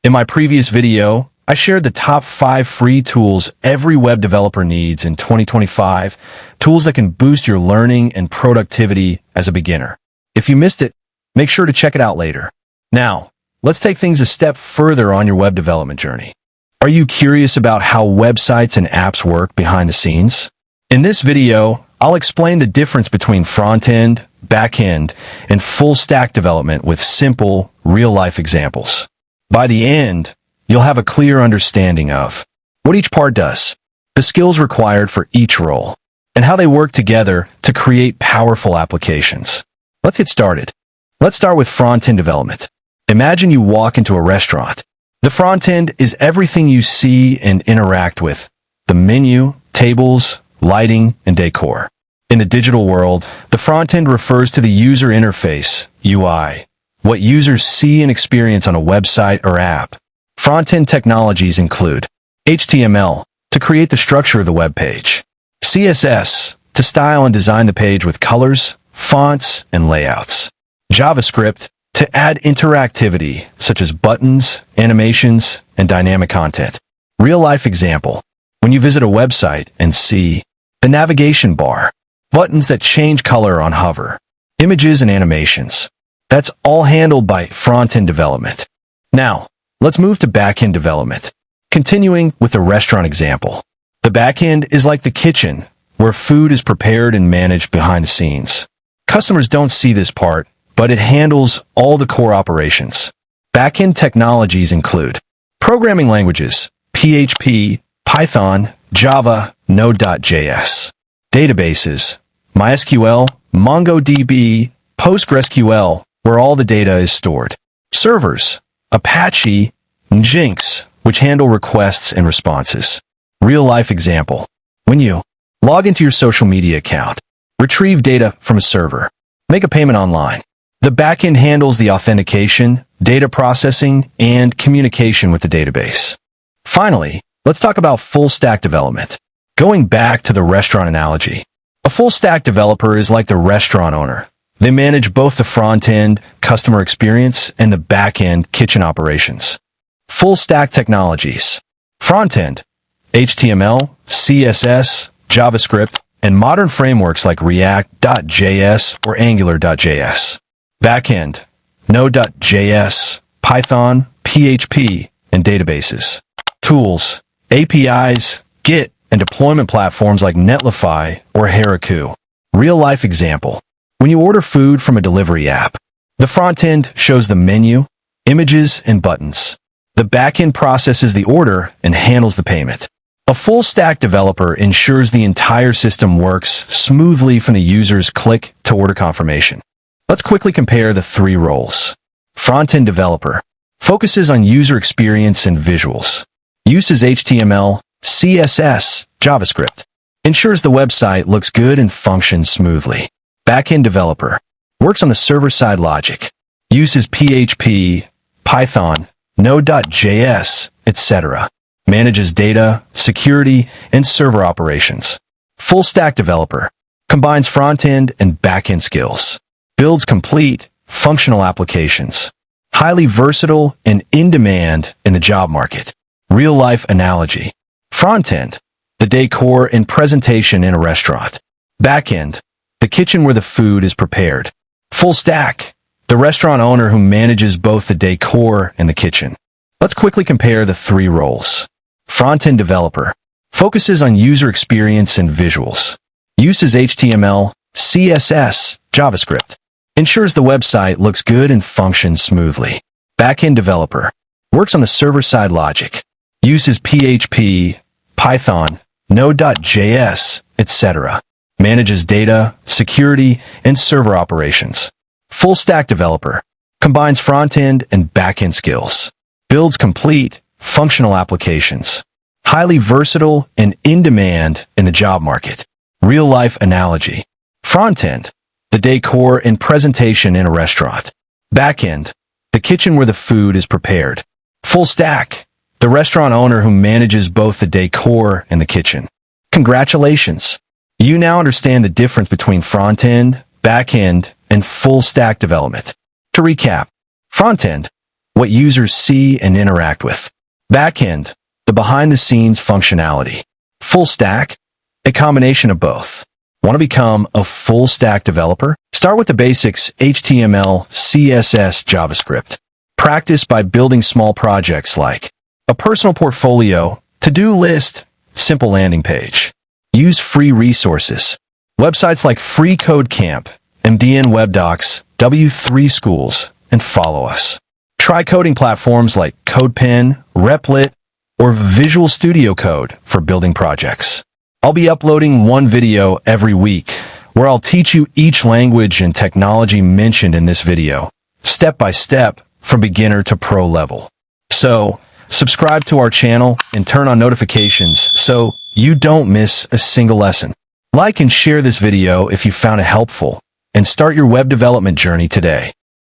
In my previous video, I shared the top 5 free tools every web developer needs in 2025, tools that can boost your learning and productivity as a beginner. If you missed it, make sure to check it out later. Now, let's take things a step further on your web development journey. Are you curious about how websites and apps work behind the scenes? In this video, I'll explain the difference between front-end, back-end, and full-stack development with simple, real-life examples. By the end, you'll have a clear understanding of what each part does, the skills required for each role, and how they work together to create powerful applications. Let's get started. Let's start with front-end development. Imagine you walk into a restaurant. The front end is everything you see and interact with: the menu, tables, lighting, and decor. In the digital world, the front end refers to the user interface, UI, what users see and experience on a website or app. Front-end technologies include HTML to create the structure of the web page, CSS to style and design the page with colors, fonts, and layouts, JavaScript to add interactivity such as buttons, animations, and dynamic content. Real-life example: when you visit a website and see the navigation bar, buttons that change color on hover, images and animations. That's all handled by front-end development. Now, let's move to back-end development. Continuing with the restaurant example. The back-end is like the kitchen, where food is prepared and managed behind the scenes. Customers don't see this part, but it handles all the core operations. Back-end technologies include programming languages, PHP, Python, Java, Node.js. Databases, MySQL, MongoDB, PostgreSQL, where all the data is stored. Servers, Apache, Nginx, which handle requests and responses. Real-life example: when you log into your social media account, retrieve data from a server, make a payment online. The backend handles the authentication, data processing, and communication with the database. Finally, let's talk about full-stack development. Going back to the restaurant analogy, a full-stack developer is like the restaurant owner. They manage both the front-end, customer experience, and the back-end, kitchen operations. Full-stack technologies: front-end, HTML, CSS, JavaScript, and modern frameworks like React.js or Angular.js. Back-end, Node.js, Python, PHP, and databases. Tools, APIs, Git, and deployment platforms like Netlify or Heroku. Real-life example: when you order food from a delivery app, the front end shows the menu, images, and buttons. The back-end processes the order and handles the payment. A full-stack developer ensures the entire system works smoothly from the user's click to order confirmation. Let's quickly compare the 3 roles. Front-end developer focuses on user experience and visuals, uses HTML, CSS, JavaScript, ensures the website looks good and functions smoothly. Backend developer works on the server-side logic, uses PHP, Python, Node.js, etc., manages data, security, and server operations. Full-stack developer combines front-end and back-end skills, builds complete, functional applications, highly versatile and in demand in the job market. Real-life analogy: front-end, the decor and presentation in a restaurant. Back-end, the kitchen where the food is prepared. Full-stack, the restaurant owner who manages both the decor and the kitchen. Let's quickly compare the 3 roles. Front-end developer focuses on user experience and visuals, uses HTML, CSS, JavaScript, ensures the website looks good and functions smoothly. Back-end developer works on the server-side logic, uses PHP, Python, Node.js, etc., manages data, security, and server operations. Full-stack developer combines front-end and back-end skills, builds complete, functional applications, highly versatile and in demand in the job market. Real-life analogy: front-end, the decor and presentation in a restaurant. Back-end, the kitchen where the food is prepared. Full-stack, the restaurant owner who manages both the decor and the kitchen. Congratulations! You now understand the difference between front-end, back-end, and full-stack development. To recap, front-end what users see and interact with. Backend, the behind-the-scenes functionality. Full stack, a combination of both. Want to become a full-stack developer? Start with the basics: HTML, CSS, JavaScript. Practice by building small projects like a personal portfolio, to-do list, simple landing page. Use free resources. Websites like Free Code Camp, MDN Web Docs, W3 Schools, and follow us. Try coding platforms like CodePen, Replit, or Visual Studio Code for building projects. I'll be uploading one video every week where I'll teach you each language and technology mentioned in this video, step by step, from beginner to pro level. So, subscribe to our channel and turn on notifications so you don't miss a single lesson. Like and share this video if you found it helpful, and start your web development journey today.